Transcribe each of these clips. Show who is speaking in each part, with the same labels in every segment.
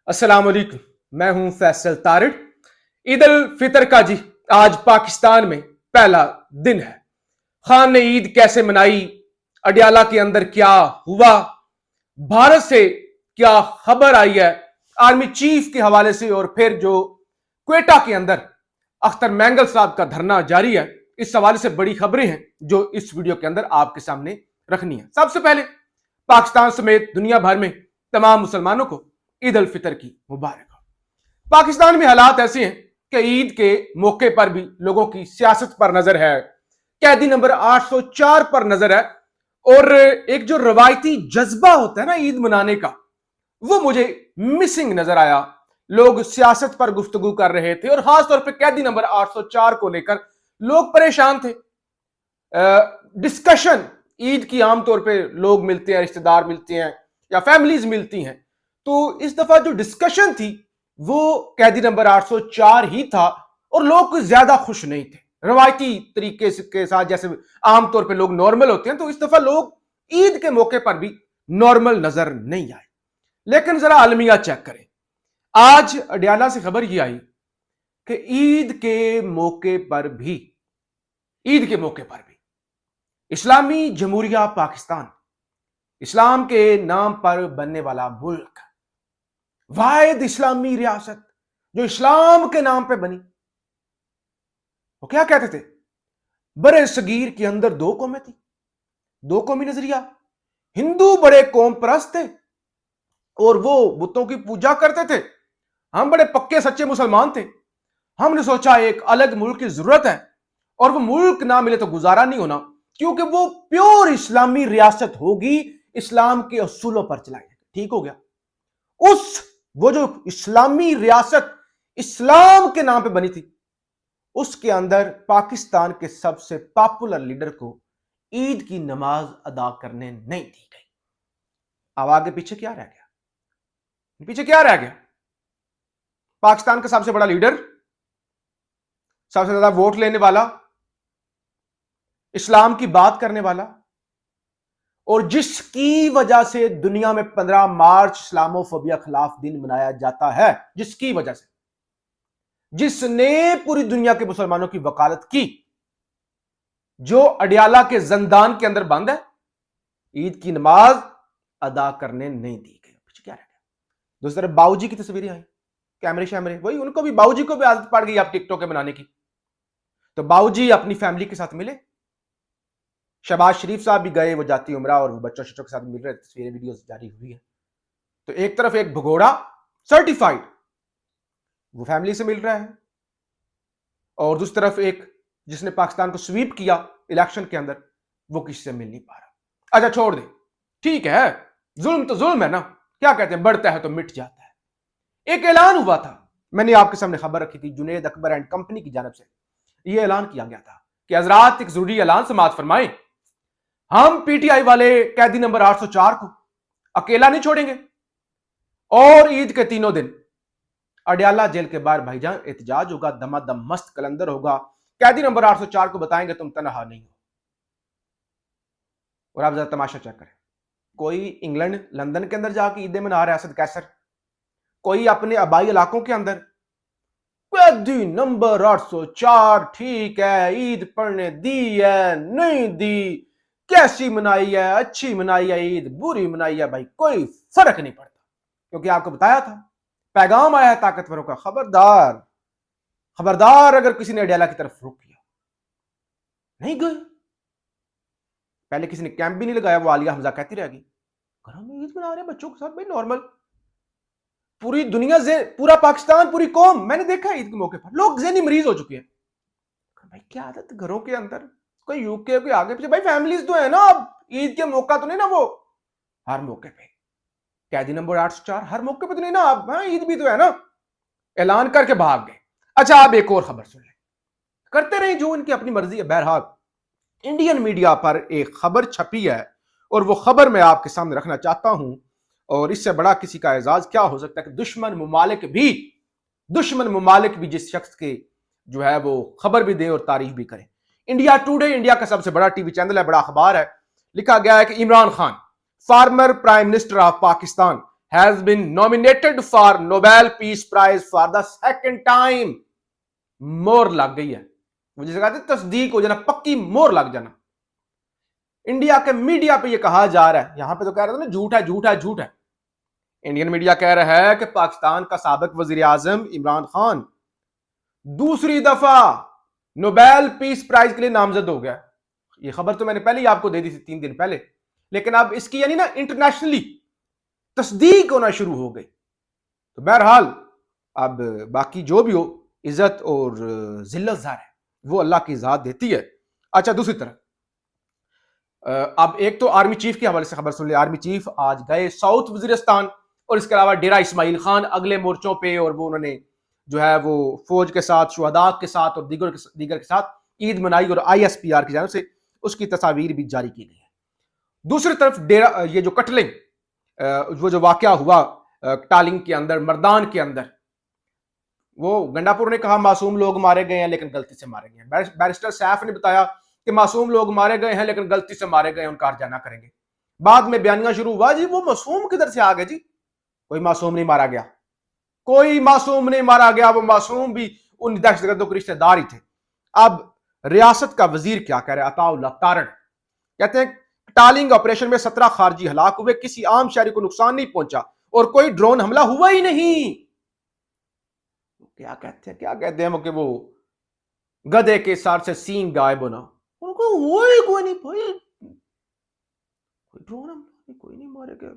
Speaker 1: अस्सलाम वालेकुम। मैं हूं फैसल तारिड़। ईद उल फितर का जी आज पाकिस्तान में पहला दिन है। खान ने ईद कैसे मनाई, अडियाला के अंदर क्या हुआ, भारत से क्या खबर आई है आर्मी चीफ के हवाले से, और फिर जो क्वेटा के अंदर अख्तर मैंगल साहब का धरना जारी है, इस हवाले से बड़ी खबरें हैं जो इस वीडियो के अंदर आपके सामने रखनी है। सबसे पहले पाकिस्तान समेत दुनिया भर में तमाम मुसलमानों को ईद उल फितर की मुबारक हो। पाकिस्तान में हालात ऐसे हैं कि ईद के मौके पर भी लोगों की सियासत पर नजर है, कैदी नंबर 804 पर नजर है, और एक जो रवायती जज्बा होता है ना ईद मनाने का, वो मुझे मिसिंग नजर आया। लोग सियासत पर गुफ्तगू कर रहे थे और खासतौर पर कैदी नंबर 804 को लेकर लोग परेशान थे। डिस्कशन ईद की आमतौर पे लोग मिलते हैं, रिश्तेदार मिलते हैं या फैमिलीज मिलती हैं, तो इस दफा जो डिस्कशन थी वो कैदी नंबर 804 ही था और लोग कुछ ज्यादा खुश नहीं थे रवायती तरीके के साथ, जैसे आमतौर पे लोग नॉर्मल होते हैं, तो इस दफा लोग ईद के मौके पर भी नॉर्मल नजर नहीं आए। लेकिन जरा अलमिया चेक करें। आज अडियाला से खबर यह आई कि ईद के मौके पर भी इस्लामी जमहूरिया पाकिस्तान, इस्लाम के नाम पर बनने वाला मुल्क, वाहिद इस्लामी रियासत जो इस्लाम के नाम पे बनी, वो क्या कहते थे? बरे सगीर के अंदर दो कौमें थी, दो कौमी नजरिया। हिंदू बड़े कौम परस्त थे और वो बुतों की पूजा करते थे। हम बड़े पक्के सच्चे मुसलमान थे। हमने सोचा एक अलग मुल्क की जरूरत है और वो मुल्क ना मिले तो गुजारा नहीं होना, क्योंकि वो प्योर इस्लामी रियासत होगी, इस्लाम के असूलों पर चलाई जाएगी। ठीक हो गया। वो जो इस्लामी रियासत इस्लाम के नाम पे बनी थी, उसके अंदर पाकिस्तान के सबसे पॉपुलर लीडर को ईद की नमाज अदा करने नहीं दी गई। अब आगे पीछे क्या रह गया? पाकिस्तान का सबसे बड़ा लीडर, सबसे ज्यादा वोट लेने वाला, इस्लाम की बात करने वाला, और जिसकी वजह से दुनिया में 15 मार्च इस्लामोफोबिया खिलाफ दिन मनाया जाता है, जिसकी वजह से, जिसने पूरी दुनिया के मुसलमानों की वकालत की, जो अडियाला के जंदान के अंदर बंद है, ईद की नमाज अदा करने नहीं दी गई। पीछे क्या रह गया? दूसरी तरफ बाऊजी की तस्वीरें आई, कैमरे शैमरे, वही उनको भी, बाऊजी को भी आदत पड़ गई आप टिकटॉक के बनाने की। तो बाऊजी अपनी फैमिली के साथ मिले, शहबाज शरीफ साहब भी गए, वो जाती उमरा और बच्चों के साथ मिल रहे, तस्वीरें वीडियोस जारी हुई है। तो एक तरफ एक भगोड़ा सर्टिफाइड वो फैमिली से मिल रहा है, और दूसरी तरफ एक जिसने पाकिस्तान को स्वीप किया इलेक्शन के अंदर, वो किसी से मिल नहीं पा रहा। अच्छा छोड़ दे, ठीक है, जुल्म तो जुल्म है ना, क्या कहते हैं, बढ़ता है तो मिट जाता है। एक ऐलान हुआ था, मैंने आपके सामने खबर रखी थी, जुनेद अकबर एंड कंपनी की जानब से यह ऐलान किया गया था कि हजरात एक जरूरी ऐलान समाअत फरमाएं, हम पीटीआई वाले कैदी नंबर 804 को अकेला नहीं छोड़ेंगे और ईद के तीनों दिन अडियाला जेल के बाहर भाईजान एहतजाज होगा, दमादम मस्त कलंदर होगा। कैदी नंबर 804 को बताएंगे तुम तनहा नहीं हो। और आप जरा तमाशा चेक करें, कोई इंग्लैंड लंदन के अंदर जाके ईदें मना रहा है, असद कैसर, कोई अपने आबाई इलाकों के अंदर कैदी नंबर 804 ठीक है, ईद पढ़ने दी है नहीं दी, कैसी मनाई है, अच्छी मनाई है ईद, बुरी मनाई है, भाई कोई फर्क नहीं पड़ता, क्योंकि आपको बताया था, पैगाम आया है ताकतवरों का, खबरदार अगर किसी ने अडियाला की तरफ रुख किया। नहीं गए, पहले किसी ने कैंप भी नहीं लगाया, वो आलिया हमजा कहती रह गई घरों में ईद मना रहे हैं बच्चों के साथ, भाई नॉर्मल। पूरी दुनिया से, पूरा पाकिस्तान, पूरी कौम, मैंने देखा है ईद के मौके पर लोग ज़हनी मरीज हो चुके हैं। भाई क्या आदत घरों के अंदर, कोई यूके कोई आगे पीछे, भाई फैमिलीज तो है ना, अब ईद के मौका तो नहीं ना, वो हर मौके पे कैदी नंबर 804 हर मौके पे तो नहीं ना, अब ईद भी तो है ना, ऐलान करके भाग गए। अच्छा आप एक और खबर सुन लें, करते रहे जो इनकी अपनी मर्जी है। बहरहाल इंडियन मीडिया पर एक खबर छपी है और वो खबर मैं आपके सामने रखना चाहता हूं, और इससे बड़ा किसी का एजाज क्या हो सकता है कि दुश्मन मुमालिक भी जिस शख्स के जो है वो खबर भी दे और तारीफ भी करें। इंडिया टुडे, इंडिया का सबसे बड़ा टीवी चैनल है, बड़ा अखबार है, लिखा गया है कि Imran Khan, former prime minister of Pakistan, has been nominated for Nobel Peace Prize for the second time. मोहर लग गई है, वो जिसे कहते हैं तस्दीक हो जाना, पक्की मोहर लग जाना। इंडिया के मीडिया पे ये कहा जा रहा है, यहां पे तो कह रहे थे ना झूठ है झूठ है झूठ है। इंडियन मीडिया कह रहा है कि पाकिस्तान का साबिक वजीर आजम इमरान खान दूसरी दफा नोबेल पीस प्राइज के लिए नामजद हो गया। ये खबर तो मैंने पहले ही आपको दे दी थी 3 दिन पहले, लेकिन अब इसकी यानी ना इंटरनेशनली तस्दीक होना शुरू हो गई। तो बहरहाल अब बाकी जो भी हो, इज्जत और जिल्लत ज़ाहिर है वो अल्लाह की ज़ात देती है। अच्छा, दूसरी तरफ अब एक तो आर्मी चीफ के हवाले से खबर सुन ले। आर्मी चीफ आज गए साउथ वजीरिस्तान और इसके अलावा डेरा इस्माइल खान अगले मोर्चों पे, और वो उन्होंने जो है वो फौज के साथ, शुहदा के साथ और दीगर के साथ ईद मनाई और ISPR की जानिब से उसकी तस्वीर भी जारी की गई है। दूसरी तरफ डेरा ये जो कटलिंग, वो जो वाकया हुआ टालिंग के अंदर, मर्दान के अंदर, वो गंडापुर ने कहा मासूम लोग मारे गए हैं लेकिन गलती से मारे गए हैं। बैरिस्टर सैफ ने बताया कि मासूम लोग मारे गए हैं लेकिन गलती से मारे गए, उनका हर्जा ना करेंगे। बाद में बयानिया शुरू हुआ, जी वो मासूम किधर से आ गए, जी कोई मासूम नहीं मारा गया, कोई मासूम नहीं मारा गया, वो मासूम भी उन दहशतगर्दों के रिश्तेदार ही थे। अब रियासत का वजीर क्या कह रहे हैं, अताउल्लाह तारड़ कहते हैं टालिंग ऑपरेशन में 17 खारजी हलाक हुए, किसी आम शहरी को नुकसान नहीं पहुंचा और कोई ड्रोन हमला हुआ ही नहीं। क्या कहते हैं कि वो गधे के सर से सींग गायब होना, उनको हुआ ही कोई नहीं भाई, कोई ड्रोन हमला कोई नहीं मारे गए,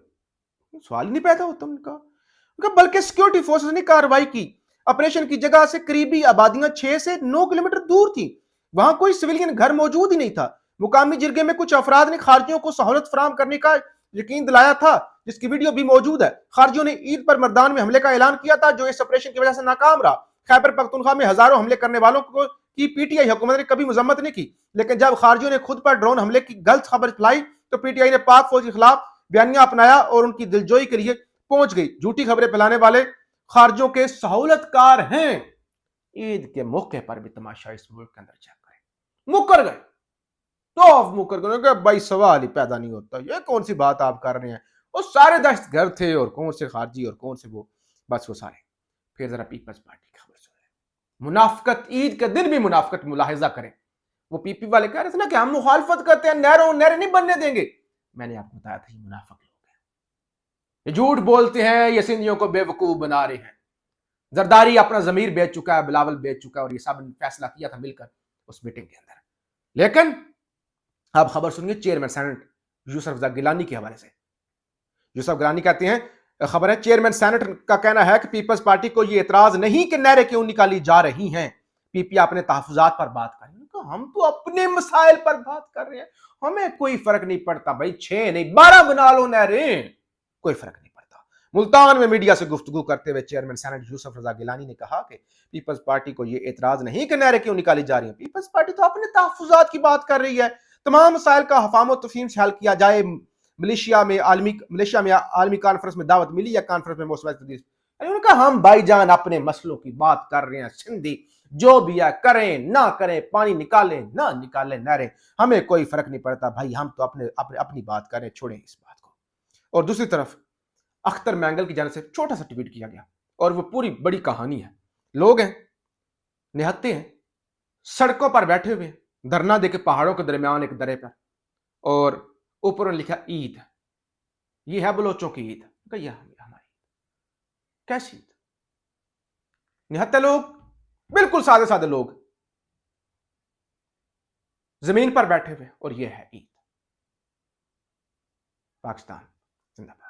Speaker 1: सवाल ही नहीं पैदा होता उनका। बल्कि सिक्योरिटी फोर्सेस ने कार्रवाई की, ऑपरेशन की जगह से करीबी आबादियां 6 से 9 किलोमीटर दूर थी, वहां कोई सिविलियन घर मौजूद ही नहीं था। मुकामी जिरगे में कुछ अफराद ने खारजियों को सहूलत फराहम करने का यकीन दिलाया था, जिसकी वीडियो भी मौजूद है। खारजियों ने ईद पर मर्दान में हमले का ऐलान किया था, जो इस ऑपरेशन की वजह से नाकाम रहा। खैबर पख्तूनख्वा में हजारों हमले करने वालों को की PTI हुकूमत ने कभी मजम्मत नहीं की, लेकिन जब खारजियों ने खुद पर ड्रोन हमले की गलत खबर फैलाई तो PTI ने पाक फौज के खिलाफ बयानिया अपनाया और उनकी दिलजोई के लिए पहुंच गई। झूठी खबरें फैलाने वाले खारजियों के सहूलतकार हैं। ईद के मौके पर भी तमाशा इस मुल्क के अंदर चेक करें, मुकर गए तो मुकर गए, भाई सवाल ही पैदा नहीं होता, ये कौन सी बात आप कर रहे हैं, वो सारे दहशतगर्द थे और कौन से खारजी और कौन से वो, बस वो सारे। फिर जरा पीपल्स पार्टी की खबर सुने, मुनाफिकत, ईद के दिन भी मुनाफिकत मुलाहिजा करें। वो PP वाले कह रहे थे ना कि हम मुखालफत करते हैं, नहरें नहीं बनने देंगे। मैंने आपको बताया था ये मुनाफिक लोग हैं, ये झूठ बोलते हैं, ये सिंधियों को बेवकूफ बना रहे हैं। जरदारी अपना जमीर बेच चुका है, बिलावल बेच चुका है, और ये सब फैसला किया था मिलकर उस मीटिंग के अंदर। लेकिन अब खबर सुनिए चेयरमैन सेनेट यूसुफ रजा गिलानी के हवाले से। यूसुफ गिलानी कहते हैं, खबर है चेयरमैन सेनेट का कहना है कि पीपल्स पार्टी को यह एतराज नहीं कि नहरें क्यों निकाली जा रही हैं, PP अपने तहफुजात पर बात कर रहे हैं। हम तो अपने मसाइल पर बात कर रहे हैं, हमें कोई फर्क नहीं पड़ता भाई, 6 नहीं 12 बना लो नहरें, कोई फर्क नहीं पड़ता। मुल्तान में मीडिया से गुफ्तगू करते हुए चेयरमैन सेनेट यूसुफ रजा गिलानी ने कहा कि पीपल्स पार्टी को यह एतराज नहीं कि नहरें क्यों निकाली जा रही हैं, पीपल्स पार्टी तो अपने तहफुजात की बात कर रही है। तमाम मसाइल का हफाम और तफहीम से हल किया जाए। मलेशिया में आलमी कॉन्फ्रेंस में दावत मिली या कॉन्फ्रेंस में उन्होंने कहा हम भाईजान अपने मसलों की बात कर रहे हैं, सिंधी जो भी है करें ना करें, पानी निकालें ना निकालें नहरें, हमें कोई फर्क नहीं पड़ता भाई, हम तो अपनी बात करें, छोड़ें इस बात को। और दूसरी तरफ अख्तर मैंगल की जानिब से छोटा सा ट्वीट किया गया और वो पूरी बड़ी कहानी है। लोग हैं, निहत्ते हैं, सड़कों पर बैठे हुए, धरना देके पहाड़ों के दरमियान एक दरे पर, और ऊपर लिखा ईद, ये है बलोचों की ईद, यह हमारी कैसी ईद? निहत्ते लोग, बिल्कुल सादे सादे लोग जमीन पर बैठे हुए, और यह है ईद। पाकिस्तान जिंदाबाद।